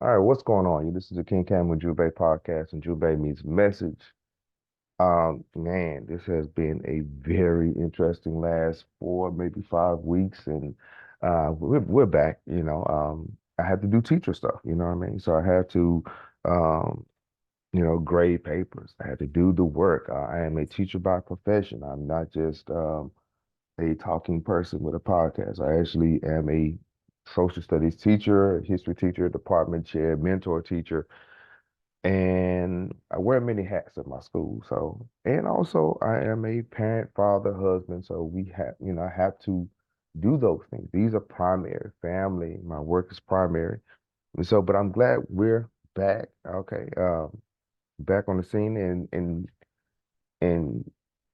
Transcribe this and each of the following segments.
All right, what's going on? You listen to King Cam with Ujumbe podcast, and Ujumbe means message. Man, this has been a very interesting last 4, maybe 5 weeks, and we're back. I had to do teacher stuff. You know what I mean? So I had to, um, grade papers. I had to do the work. I am a teacher by profession. I'm not just a talking person with a podcast. I actually am a social studies teacher, a history teacher, department chair, mentor teacher, and I wear many hats at my school. So, and also I am a parent, father, husband. So I have to do those things. These are primary, family. My work is primary. And so, but I'm glad we're back. Okay. Back on the scene and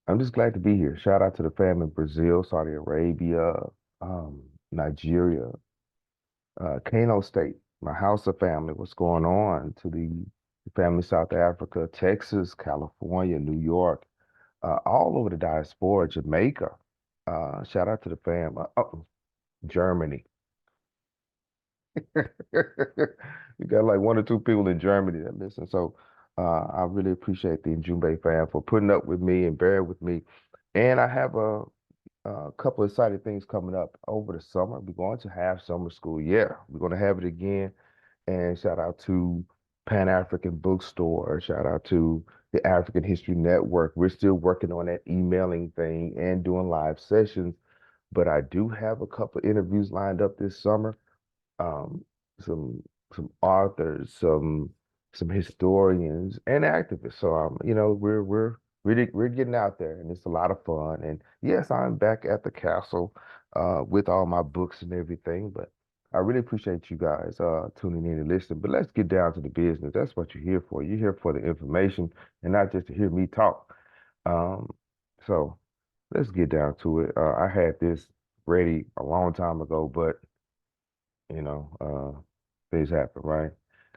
I'm just glad to be here. Shout out to the fam in Brazil, Saudi Arabia, um, Nigeria, Kano State, my house of family, what's going on to the family South Africa, Texas, California, New York, all over the diaspora, Jamaica. Shout out to the fam, Germany. We got like one or two people in Germany that listen. So I really appreciate the Ujumbe fam for putting up with me and bearing with me. And I have a couple of exciting things coming up over the summer. We're going to have summer school. Yeah, we're going to have it again. And shout out to Pan African Bookstore. Shout out to the African History Network. We're still working on that emailing thing and doing live sessions, but I do have a couple of interviews lined up this summer. Um, some some authors, some historians and activists. So we're getting out there, and it's a lot of fun. And yes, I'm back at the castle with all my books and everything, but I really appreciate you guys tuning in and listening. But let's get down to the business. That's what you're here for. You're here for the information and not just to hear me talk. Um, so let's get down to it. I had this ready a long time ago, but you know, things happen, right?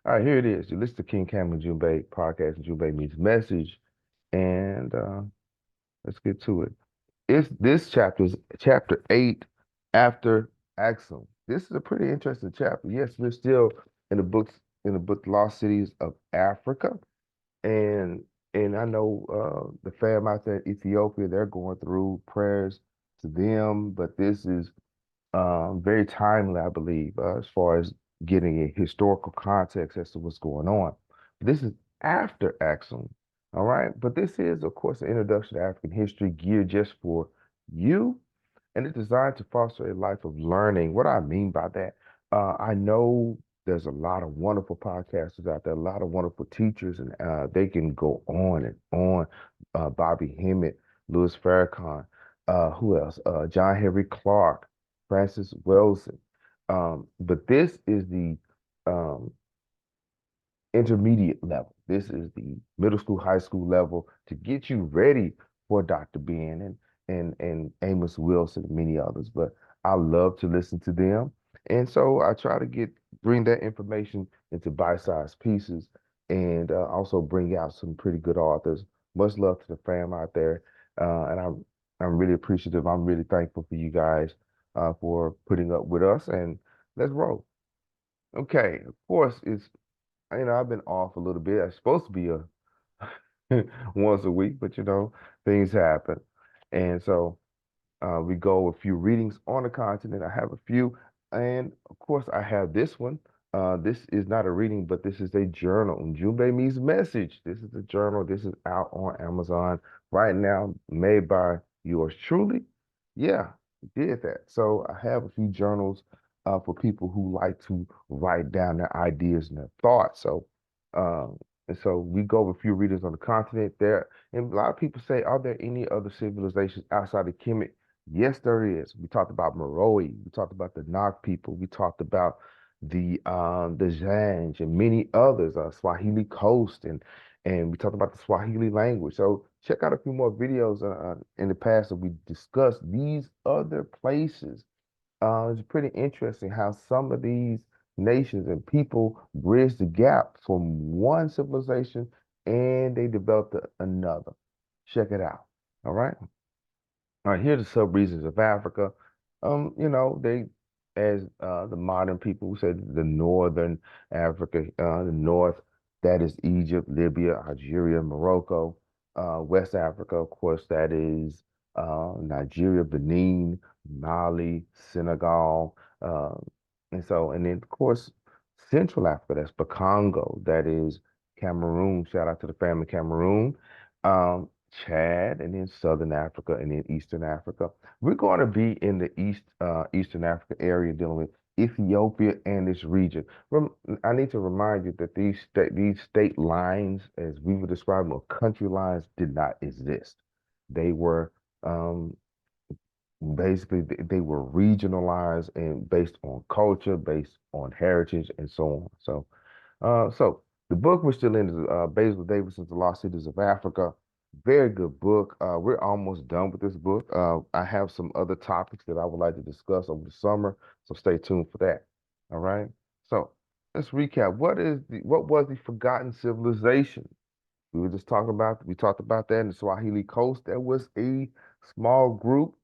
All right, here it is. You listen to King Cam and Junbei podcast, and Junbei means message, and let's get to it. It's this chapter is chapter 8 after Axum. This is a pretty interesting chapter. Yes, we're still in the books in the book Lost Cities of Africa, and and I know the fam out there in Ethiopia, they're going through prayers to them, but this is very timely, I believe, as far as getting a historical context as to what's going on. This is after Axum, all right? But this is, of course, an introduction to African history geared just for you, and it's designed to foster a life of learning. What I mean by that, I know there's a lot of wonderful podcasters out there, a lot of wonderful teachers, and they can go on and on. Bobby Hemmett, Louis Farrakhan, who else? John Henry Clark, Francis Wilson. But this is the um, intermediate level. This is the middle school, high school level to get you ready for Dr. Ben and Amos Wilson and many others. But I love to listen to them. And so I try to bring that information into bite-sized pieces and also bring out some pretty good authors. Much love to the fam out there. And I'm really appreciative. I'm really thankful for you guys for putting up with us, and let's roll. Okay, of course, I've been off a little bit. I'm supposed to be a once a week, but things happen. And so we go a few readings on the continent. I have a few, and of course, I have this one. This is not a reading, but this is a journal. Njumbe means message. This is a journal. This is out on Amazon right now, made by yours truly. Yeah, did that. So I have a few journals for people who like to write down their ideas and their thoughts. Um, so we go over a few readings on the continent there. And a lot of people say, are there any other civilizations outside of Kemet? Yes, there is. We talked about Meroe. We talked about the Nog people. We talked about the Zanj and many others, Swahili Coast, and we talked about the Swahili language. So check out a few more videos in the past that we discussed these other places. It's pretty interesting how some of these nations and people bridge the gap from one civilization and they developed another. Check it out. All right. All right, here are the sub regions of Africa. They as the modern people said, the northern Africa, the north, that is Egypt, Libya, Algeria, Morocco. West Africa, of course, that is Nigeria, Benin, Mali, Senegal, and then of course Central Africa, that's Bakongo, that is Cameroon. Shout out to the family Cameroon, Chad, and then Southern Africa, and then Eastern Africa. We're going to be in the Eastern Africa area dealing with Ethiopia and this region. I need to remind you that these state lines, as we would describe them, or country lines, did not exist. They were um, basically they were regionalized and based on culture, based on heritage, and so on. So the book we're still in is Basil Davidson's The Lost Cities of Africa. Very good book. We're almost done with this book. I have some other topics that I would like to discuss over the summer, so stay tuned for that. All right. So let's recap. What was the forgotten civilization? We talked about that in the Swahili coast. There was a small group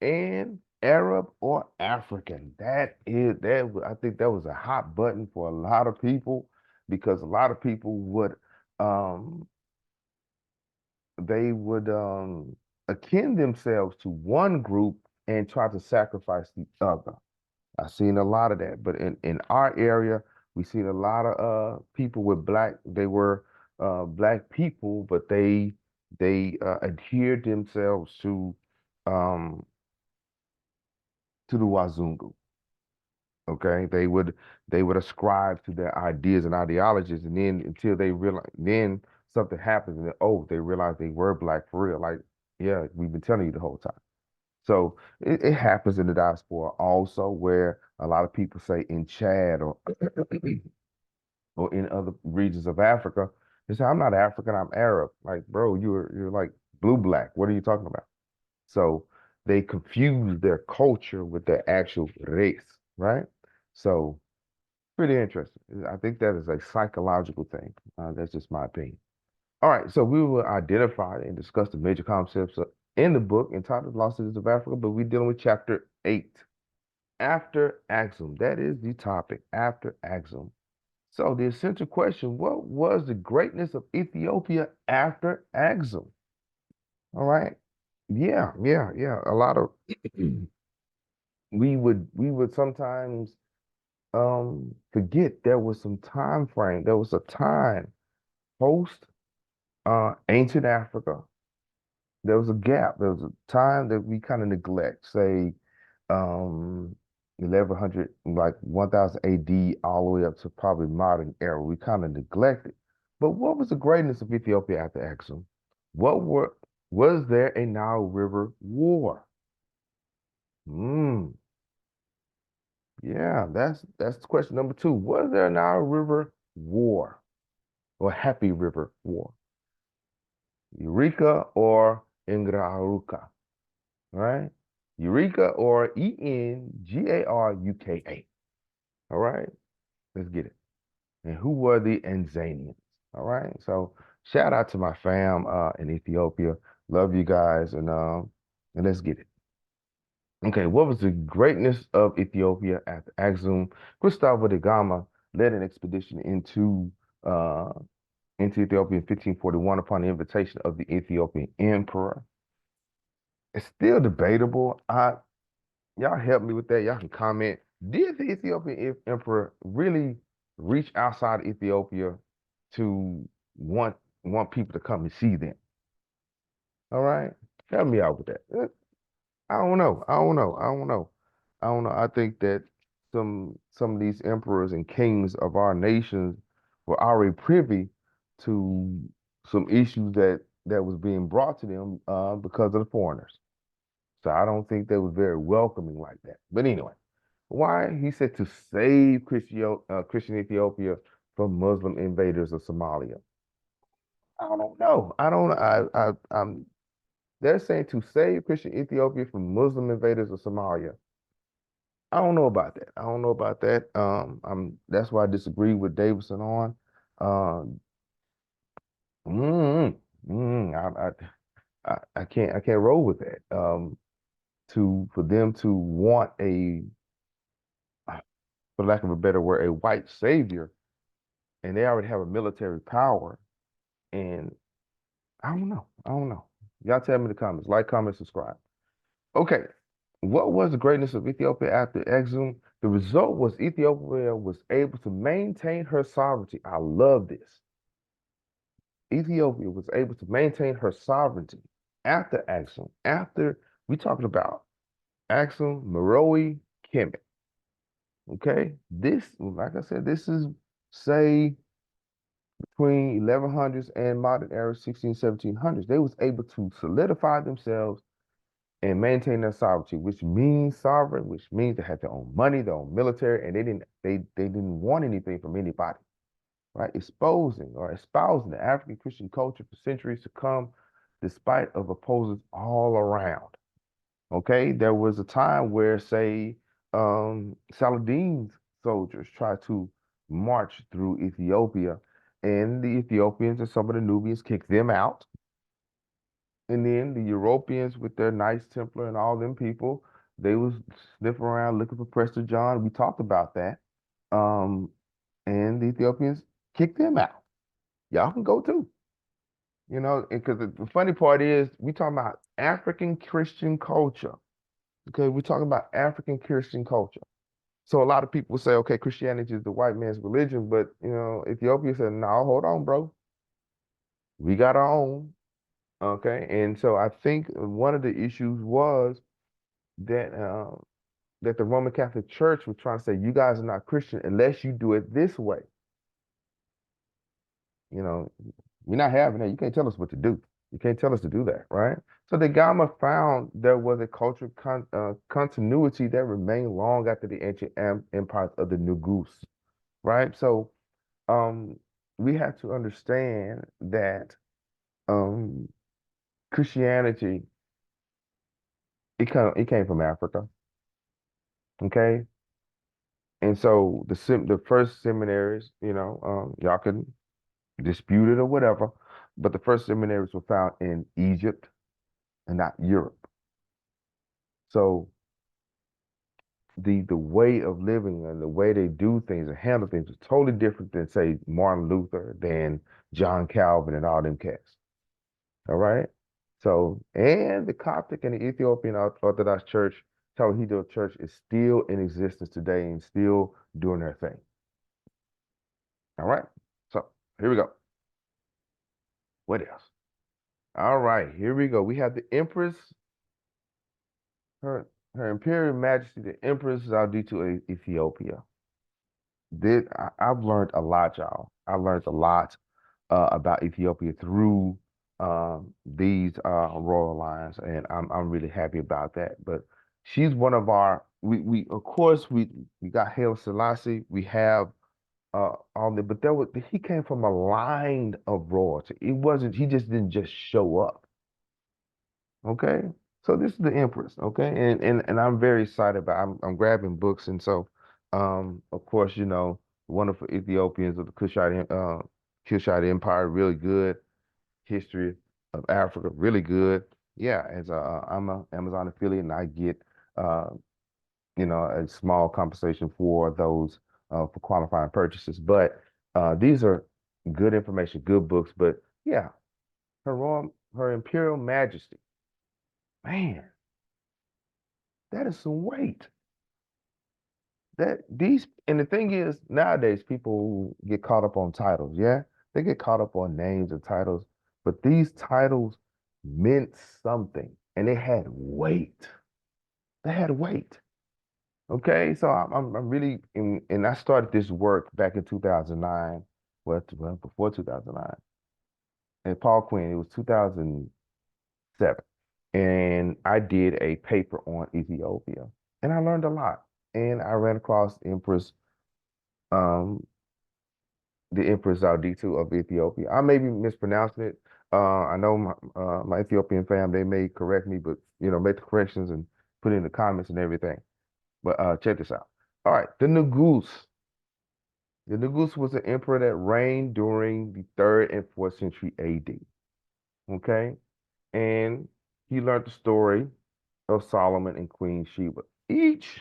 and Arab or African. I think that was a hot button for a lot of people because a lot of people um would akin themselves to one group and try to sacrifice the other. I've seen a lot of that, but in our area, we seen a lot of people with they were black people, but they adhered themselves um to the Wazungu. Okay, they would ascribe to their ideas and ideologies, and then until they realize, then something happens, and then, oh, they realize they were black for real. Like, yeah, we've been telling you the whole time. So it happens in the diaspora also, where a lot of people say in Chad or or in other regions of Africa, they say, I'm not African, I'm Arab. Like, bro, you're like blue black. What are you talking about? So they confuse their culture with their actual race, right? So pretty interesting. I think that is a psychological thing. That's just my opinion. All right, so we will identify and discuss the major concepts in the book entitled Lost Cities of Africa, but we're dealing with chapter 8, After Axum. That is the topic, After Axum. So the essential question, what was the greatness of Ethiopia after Axum? All right. Yeah. A lot of we would sometimes forget there was some time frame. There was a time post ancient Africa. There was a gap. There was a time that we kind of neglect, say, 1100, like 1000 AD, all the way up to probably modern era. We kind of neglected. But what was the greatness of Ethiopia after Axum? What were Was there a Nile River war? Hmm. Yeah, that's question number two. Was there a Nile River war or Happy River war? Eureka or Ingraruka? Right? Eureka or Engaruka. All right, let's get it. And who were the Tanzanians? All right, so shout out to my fam in Ethiopia. Love you guys, and let's get it. Okay, what was the greatness of Ethiopia after Axum? Gustavo da Gama led an expedition uh, into Ethiopia in 1541 upon the invitation of the Ethiopian emperor. It's still debatable. Y'all help me with that. Y'all can comment. Did the Ethiopian emperor really reach outside Ethiopia to want want people to come and see them? All right, help me out with that. I don't know. I don't know. I don't know. I don't know. I think that some of these emperors and kings of our nations were already privy to some issues that was being brought to them because of the foreigners. So I don't think they were very welcoming like that. But anyway, why he said to save Christian Ethiopia from Muslim invaders of Somalia. I don't know. I don't. I'm. They're saying to save Christian Ethiopia from Muslim invaders of Somalia. I don't know about that. I don't know about that. That's why I disagree with Davidson on. Um, mm, I can't roll with that. For them to want for lack of a better word, a white savior, and they already have a military power. And I don't know. I don't know. Y'all tell me in the comments. Like, comment, subscribe. Okay. What was the greatness of Ethiopia after Axum? The result was Ethiopia was able to maintain her sovereignty. I love this. Ethiopia was able to maintain her sovereignty after Axum. After we talking about Axum, Meroe, Kemet. Okay, this, like I said, this is say between 1100s and modern era 16, 1700s. They was able to solidify themselves and maintain their sovereignty, which means sovereign, which means they had their own money, their own military, and they didn't want anything from anybody, right? Exposing or espousing the African Christian culture for centuries to come, despite of opposers all around. Okay, there was a time where, say, Saladin's soldiers tried to march through Ethiopia, and the Ethiopians and some of the Nubians kicked them out. And then the Europeans, with their Knights Templar and all them people, they was sniffing around looking for Prester John. We talked about that. Um, and the Ethiopians kicked them out. Y'all can go too. Because the funny part is we talking about African Christian culture. Okay, we're talking about African Christian culture. So a lot of people say, okay, Christianity is the white man's religion, but Ethiopia said, no, hold on, bro. We got our own. Okay, and so I think one of the issues was that that the Roman Catholic Church was trying to say, you guys are not Christian unless you do it this way. You know, we're not having that. You can't tell us what to do. You can't tell us to do that, right? So the Gamma found there was a cultural continuity that remained long after the ancient empires of the Nugus, right? So um, we have to understand that um, Christianity it came from Africa, okay? And so the first seminaries, y'all can dispute it or whatever, but the first seminaries were found in Egypt and not Europe. So the way of living and the way they do things and handle things is totally different than, say, Martin Luther, than John Calvin and all them cats. All right. So, and the Coptic and the Ethiopian Orthodox Church, Tawhid Church, is still in existence today and still doing their thing. All right. So here we go. What else? All right, here we go. We have the Empress, her Imperial Majesty, the Empress Zalditu of Ethiopia. I've learned a lot, y'all. I learned a lot about Ethiopia through these royal lines, and I'm really happy about that. But she's one of our we of course we got Haile Selassie. We have all the but he came from a line of royalty. It wasn't he just didn't just show up. Okay. So this is the Empress, okay? And I'm very excited about I'm grabbing books, and so of course, wonderful Ethiopians of the Kushite Empire, really good history of Africa, really good. Yeah, as I'm a Amazon affiliate, and I get uh a small compensation for those for qualifying purchases. But these are good information, good books. But yeah, her Imperial Majesty, man, that is some weight. And the thing is, nowadays people get caught up on titles. Yeah, they get caught up on names and titles, but these titles meant something, and they had weight. They had weight. Okay, so I'm really and I started this work back in 2009. Well, before 2009. And Paul Quinn, it was 2007. And I did a paper on Ethiopia. And I learned a lot. And I ran across um, the Empress Zalditu of Ethiopia. I may be mispronouncing it. I know my Ethiopian fam, they may correct me, but make the corrections and put in the comments and everything. But check this out. All right, the Nugus. The Nugus was an emperor that reigned during the 3rd and 4th century AD. Okay, and he learned the story of Solomon and Queen Sheba. Each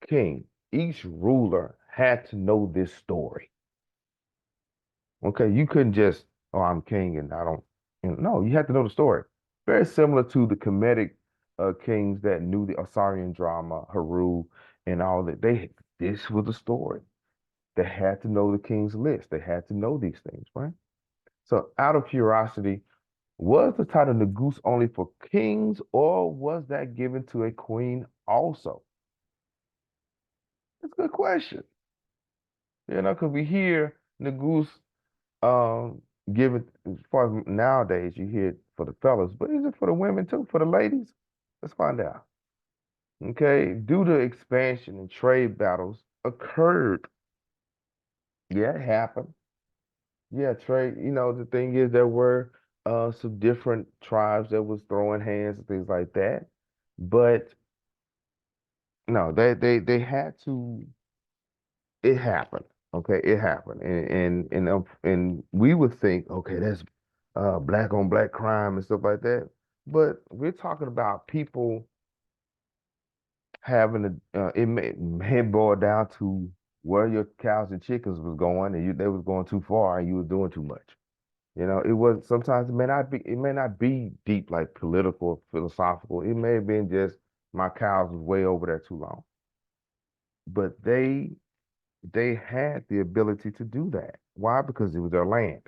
king each ruler had to know this story. Okay, you couldn't just, oh, I'm king and I don't, no, you had to know the story. Very similar to the Kemetic kings that knew the Assyrian drama, Haru, and all that. This was the story. They had to know the king's list. They had to know these things, right? So, out of curiosity, was the title Negus only for kings, or was that given to a queen also? That's a good question. Because we hear Negus um given as far as nowadays you hear it for the fellas, but is it for the women too, for the ladies? Let's find out. Okay, due to expansion and trade battles occurred. Yeah, it happened. Yeah, trade. The thing is there were some different tribes that was throwing hands and things like that. But no, they had to. It happened. Okay, it happened, and we would think, okay, that's black on black crime and stuff like that. But we're talking about people having it may boil down to where your cows and chickens was going, and they was going too far, and you were doing too much. It was sometimes it may not be deep like political, philosophical. It may have been just my cows was way over there too long. But they had the ability to do that. Why? Because it was their land.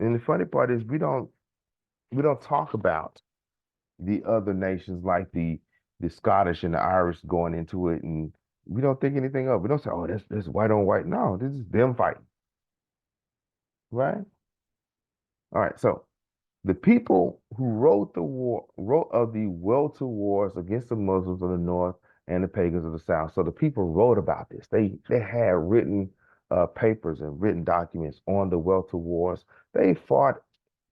And the funny part is we don't talk about the other nations like the Scottish and the Irish going into it, and we don't think anything of it. We don't say, oh, that's white on white. No, this is them fighting, right? All right, so the people who wrote of the Welter wars against the Muslims of the north and the pagans of the south. So the people wrote about this. They had written papers and written documents on the Welter wars. They fought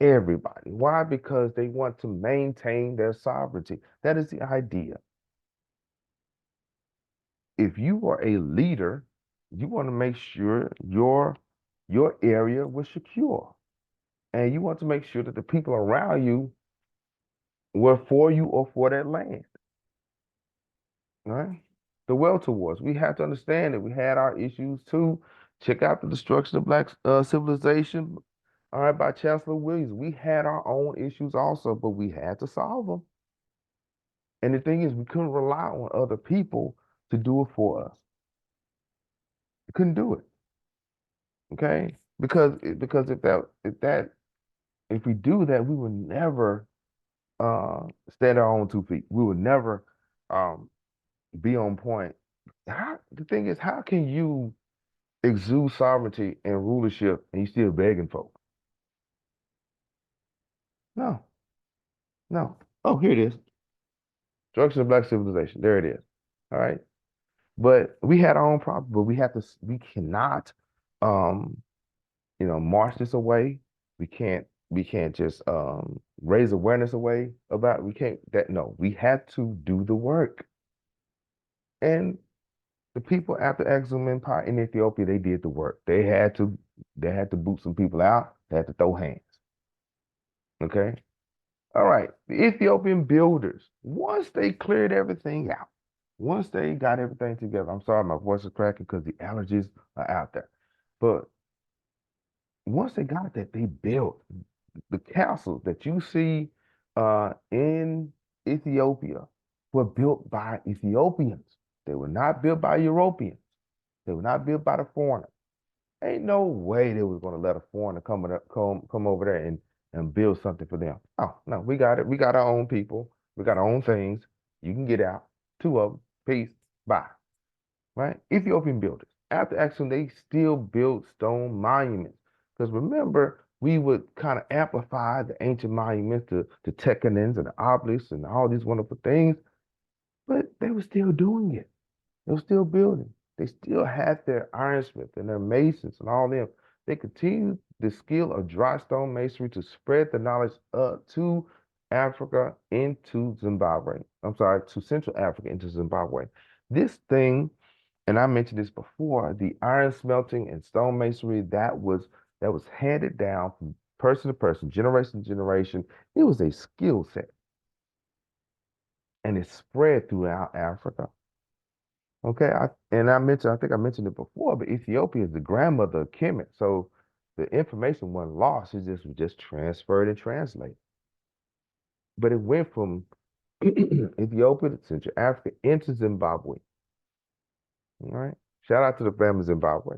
everybody. Why? Because they want to maintain their sovereignty. That is the idea. If you are a leader, you want to make sure your area was secure, and you want to make sure that the people around you were for you or for that land, right? The Welter Wars. We have to understand that we had our issues too. Check out the destruction of black civilization, all right, by Chancellor Williams. We had our own issues also, but we had to solve them. And the thing is, we couldn't rely on other people to do it for us. We couldn't do it, okay? Because if we do that, we would never stand our own 2 feet. We would never um, be on point. The thing is, how can you exude sovereignty and rulership and you still begging folk? No, no. Oh, here it is. Destruction of black civilization. There it is. All right. But we had our own problems, but we cannot um, march this away. We can't just raise awareness away about we can't that no, we had to do the work. And the people after Axum Empire in Ethiopia, they did the work. They had to boot some people out. They had to throw hands. Okay. All right. The Ethiopian builders, once they cleared everything out, once they got everything together, I'm sorry, my voice is cracking because the allergies are out there. But once they got that, they built the castles that you see in Ethiopia were built by Ethiopians. They were not built by Europeans. They were not built by the foreigners. Ain't no way they was gonna let a foreigner come over there and build something for them. Oh no, we got it. We got our own people. We got our own things. You can get out. Two of them. Peace. Bye. Right? Ethiopian builders. After Axum, they still build stone monuments. Because remember, we would kind of amplify the ancient monuments, the Tekanens and the obelisks and all these wonderful things, but they were still doing it. They were still building. They still had their ironsmiths and their masons and all them. They continued the skill of dry stone masonry to spread the knowledge to Africa into Zimbabwe. I'm sorry, to Central Africa into Zimbabwe. This thing, and I mentioned this before, the iron smelting and stone masonry that was handed down from person to person, generation to generation. It was a skill set, and it spread throughout Africa. Okay, I think I mentioned it before, but Ethiopia is the grandmother of Kemet. So the information wasn't lost, it just was just transferred and translated. But it went from Ethiopia to Central Africa into Zimbabwe. All right. Shout out to the family of Zimbabwe.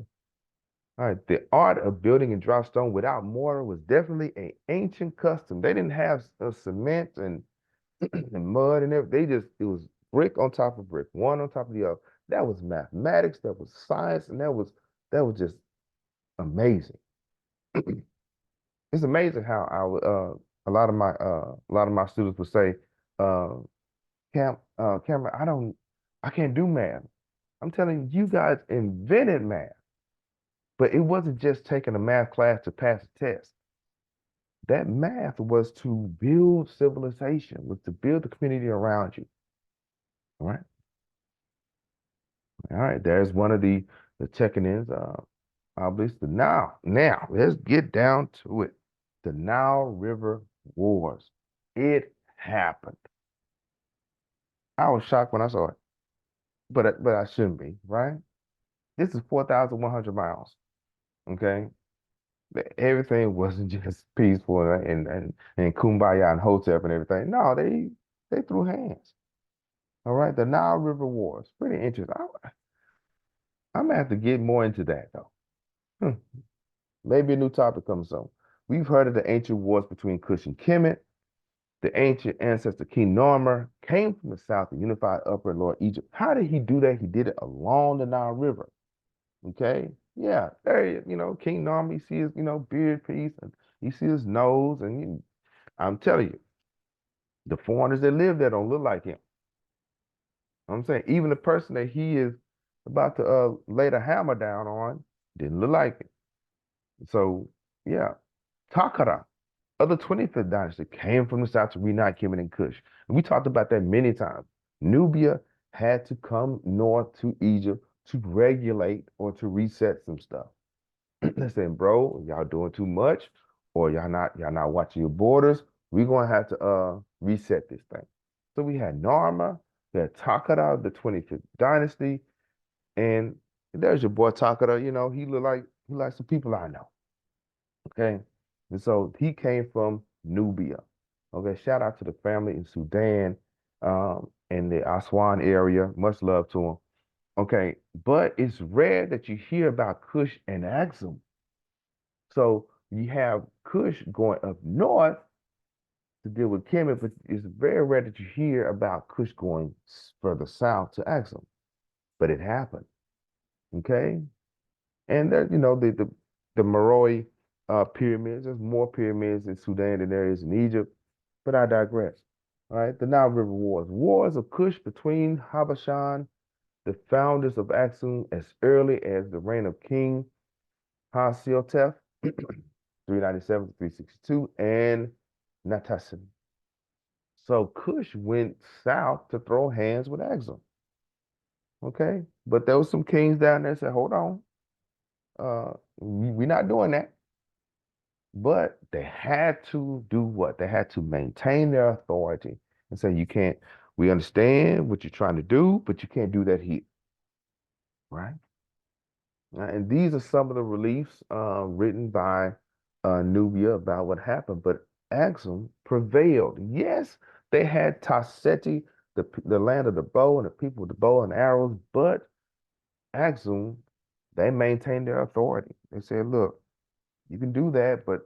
All right. The art of building in dry stone without mortar was definitely an ancient custom. They didn't have cement and mud and everything. It was brick on top of brick, one on top of the other. That was mathematics, that was science, and that was just amazing. It's amazing how a lot of my students would say, uh, Cameron, I can't do math. I'm telling you, you guys invented math, but it wasn't just taking a math class to pass a test. That math was to build civilization, was to build the community around you. All right. All right. There's one of the check-ins. Obviously, now let's get down to it. The Nile River Wars. It happened. I was shocked when I saw it, but I shouldn't be, right? This is 4,100 miles. Okay. Everything wasn't just peaceful and kumbaya and hotep and everything. No, they threw hands. All right, the Nile River Wars, pretty interesting. I'm gonna have to get more into that though. Hmm. Maybe a new topic comes soon. We've heard of the ancient wars between Cush and Kemet. The ancient ancestor King Narmer came from the south and unified Upper and Lower Egypt. How did he do that? He did it along the Nile River. Okay. Yeah. There, King Narmer, you see his, beard piece and you see his nose. And I'm telling you, the foreigners that live there don't look like him. I'm saying even the person that he is about to lay the hammer down on didn't look like him. So, yeah. Takara of the 25th dynasty came from the south to reunite Kemet and Kush. And we talked about that many times. Nubia had to come north to Egypt to regulate or to reset some stuff. They said, bro, y'all doing too much, or y'all not watching your borders. We're gonna have to reset this thing. So we had Narma, we had Takara of the 25th dynasty, and there's your boy Takara, he like some people I know. Okay. And so he came from Nubia. Okay. Shout out to the family in Sudan, in the Aswan area. Much love to him. Okay. But it's rare that you hear about Kush and Axum. So you have Kush going up north to deal with Kemet, but it's very rare that you hear about Kush going further south to Axum. But it happened. Okay. And there, the Meroe pyramids. There's more pyramids in Sudan than there is in Egypt, but I digress. All right, the Nile River Wars. Wars of Kush between Habashan, the founders of Axum, as early as the reign of King Hasseltef, 397 to 362, and Natassen. So Kush went south to throw hands with Axum. Okay, but there was some kings down there that said, "Hold on, we're not doing that." But they had to do what? They had to maintain their authority and say, we understand what you're trying to do, but you can't do that here, right? And these are some of the reliefs written by Nubia about what happened. But Axum prevailed. Yes, they had Tasseti, the land of the bow and the people with the bow and arrows, but Axum, they maintained their authority. They said, look, you can do that, but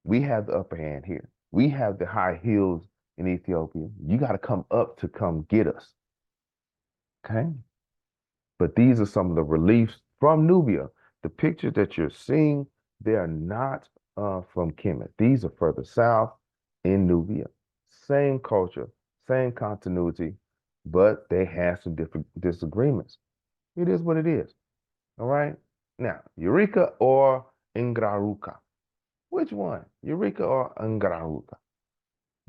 we have the upper hand here. We have the high hills in Ethiopia. You got to come up to come get us. Okay. But these are some of the reliefs from Nubia. The pictures that you're seeing, they are not from Kemet. These are further south in Nubia. Same culture, same continuity, but they have some different disagreements. It is what it is. All right. Now, Eureka or Ingraruka? Which one? Eureka or Ingraruka?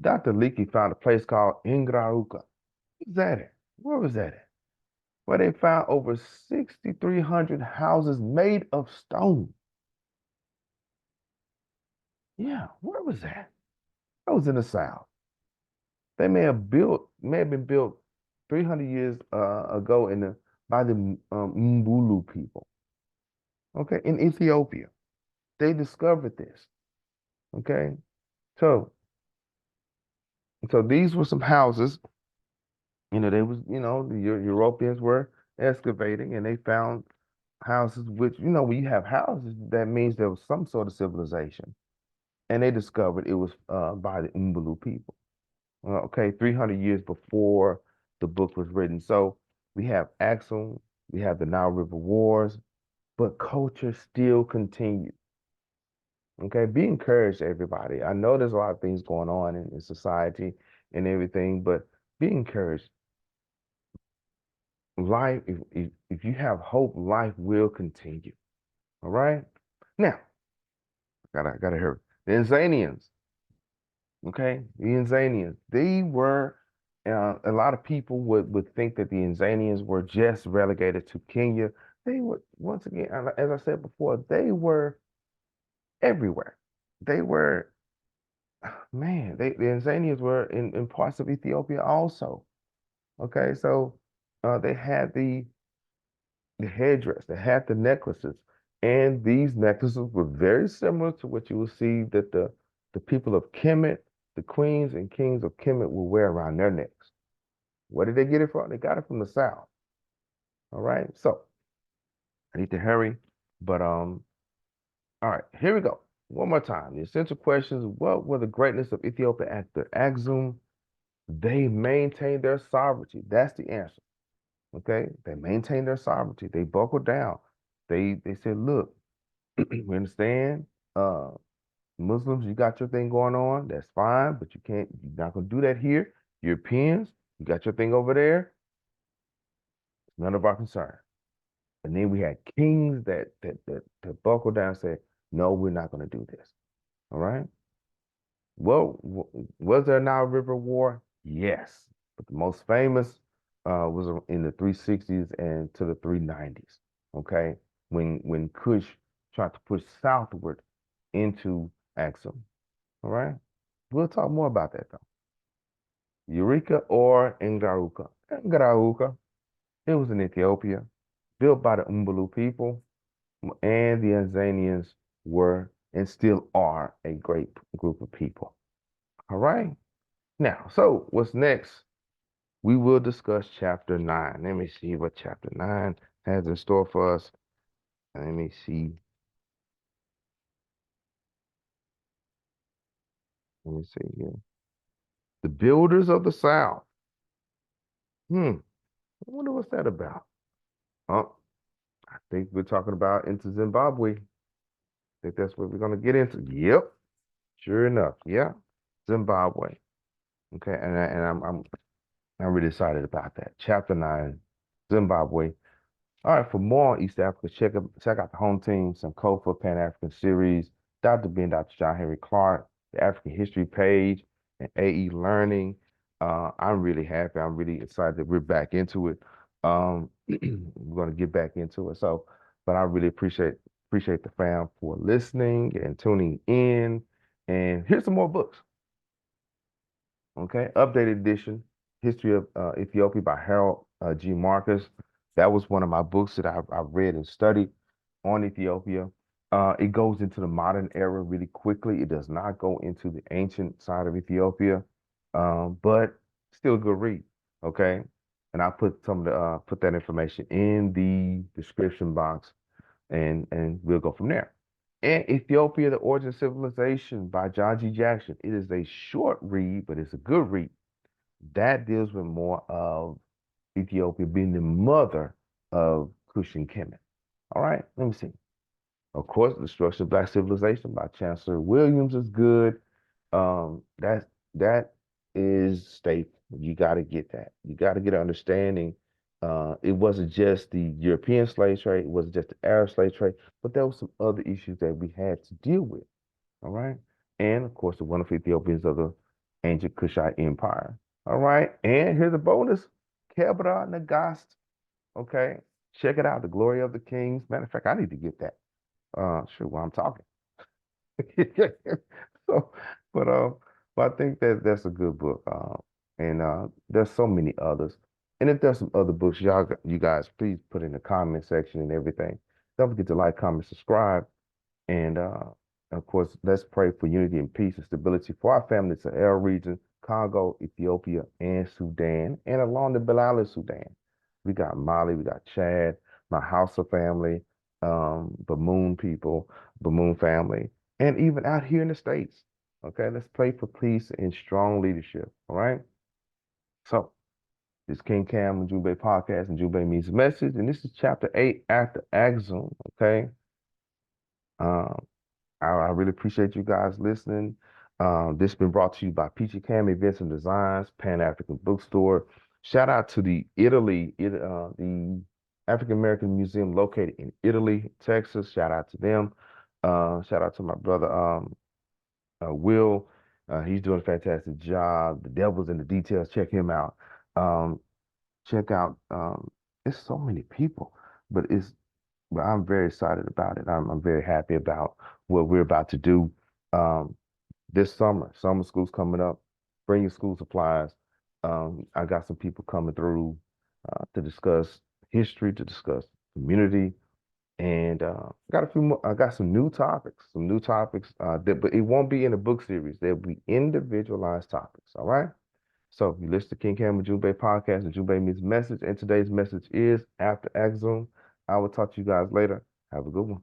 Dr. Leakey found a place called Ingrauka. Where's that at? Where was that at? Where they found over 6,300 houses made of stone. Yeah, where was that? That was in the South. They may have been built 300 years ago by the Mbulu people, okay, in Ethiopia. They discovered this, okay? So, so these were some houses, they was, the Europeans were excavating and they found houses which, when you have houses, that means there was some sort of civilization. And they discovered it was by the Mbulu people. Okay, 300 years before the book was written. So we have Axum, we have the Nile River Wars, but culture still continued. Okay, be encouraged, everybody. I know there's a lot of things going on in society and everything, but be encouraged. Life, if you have hope, life will continue. All right. Now, gotta hurry. The Tanzanians, okay, the Tanzanians, they were. A lot of people would think that the Tanzanians were just relegated to Kenya. They were, once again, as I said before, they were everywhere. They were, man, the Tanzanians were in parts of Ethiopia also. Okay, so they had the headdress, they had the necklaces, and these necklaces were very similar to what you will see that the people of Kemet, the queens and kings of Kemet will wear around their necks. Where did they get it from? They got it from the South. All right, so I need to hurry, but all right, here we go. One more time. The essential questions: what were the greatness of Ethiopia after Axum? They maintained their sovereignty. That's the answer. Okay, they maintained their sovereignty. They buckled down. They said, look, we understand. Uh, Muslims, you got your thing going on. That's fine, but you can't. You're not gonna do that here. Europeans, you got your thing over there. It's none of our concern. And then we had kings that buckled down and said, no, we're not gonna do this. All right. Well, was there a Nile River War? Yes, but the most famous was in the 360s and to the 390s. Okay, when Kush tried to push southward into Axum. All right, we'll talk more about that though. Eureka or Ngaruka? Ngaruka. It was in Ethiopia, built by the Umbulu people, and the Tanzanians were and still are a great group of people. All right. Now, so what's next? We will discuss chapter 9. Let me see what chapter 9 has in store for us. Let me see. Let me see here. The Builders of the South. I wonder what's that about. Oh, I think we're talking about into Zimbabwe. I think that's what we're gonna get into. Yep, sure enough. Yeah, Zimbabwe. Okay, and I'm really excited about that. Chapter 9, Zimbabwe. All right, for more on East Africa, check out the home team, some code for Pan African series, Dr. Ben, Dr. John Henry Clark, the African history page, and AE Learning. I'm really happy. I'm really excited that we're back into it. We're going to get back into it. So, but I really appreciate the fam for listening and tuning in. And here's some more books. Okay, updated edition, History of Ethiopia by Harold G. Marcus. That was one of my books that I've read and studied on Ethiopia. It goes into the modern era really quickly. It does not go into the ancient side of Ethiopia, but still a good read. Okay, and I put some of the put that information in the description box, and we'll go from there. And Ethiopia, the Origin of Civilization by John G. Jackson. It is a short read, but it's a good read. That deals with more of Ethiopia being the mother of Kush and Kemet. All right, let me see. Of course, The Destruction of Black Civilization by Chancellor Williams is good. That is staple. You got to get that. You got to get an understanding. It wasn't just the European slave trade, it wasn't just the Arab slave trade, but there were some other issues that we had to deal with. All right. And of course, the wonderful Ethiopians of the ancient Kushite Empire. All right. And here's a bonus. Kebra Nagast. Okay. Check it out. The Glory of the Kings. Matter of fact, I need to get that. Sure, while I'm talking. So, but but I think that that's a good book. And there's so many others. And if there's some other books, you guys, please put in the comment section and everything. Don't forget to like, comment, subscribe. And of course, let's pray for unity and peace and stability for our family, Sahel region, Congo, Ethiopia, and Sudan, and along the Bilal Sudan. We got Mali, we got Chad, my Hausa family, Bamoon people, Bamoon family, and even out here in the States. Okay, let's pray for peace and strong leadership. All right. So this King Cam and Ujumbe podcast, and Ujumbe means message, and this is chapter 8 after Axum. Okay. Um, I really appreciate you guys listening. This has been brought to you by Peachy Cam Events and Designs, Pan African Bookstore. Shout out to the African American Museum located in Italy, Texas. Shout out to them. Shout out to my brother Will. He's doing a fantastic job. The devil's in the details. Check him out. Um, check out. It's so many people, but I'm very excited about it. I'm very happy about what we're about to do this summer. Summer school's coming up. Bring your school supplies. I got some people coming through to discuss history, to discuss community, and got a few more. I got some new topics. But it won't be in a book series. They'll be individualized topics. All right. So you listen to King Cam and Jubei podcast, and Jubei means message. And today's message is after Axum. I will talk to you guys later. Have a good one.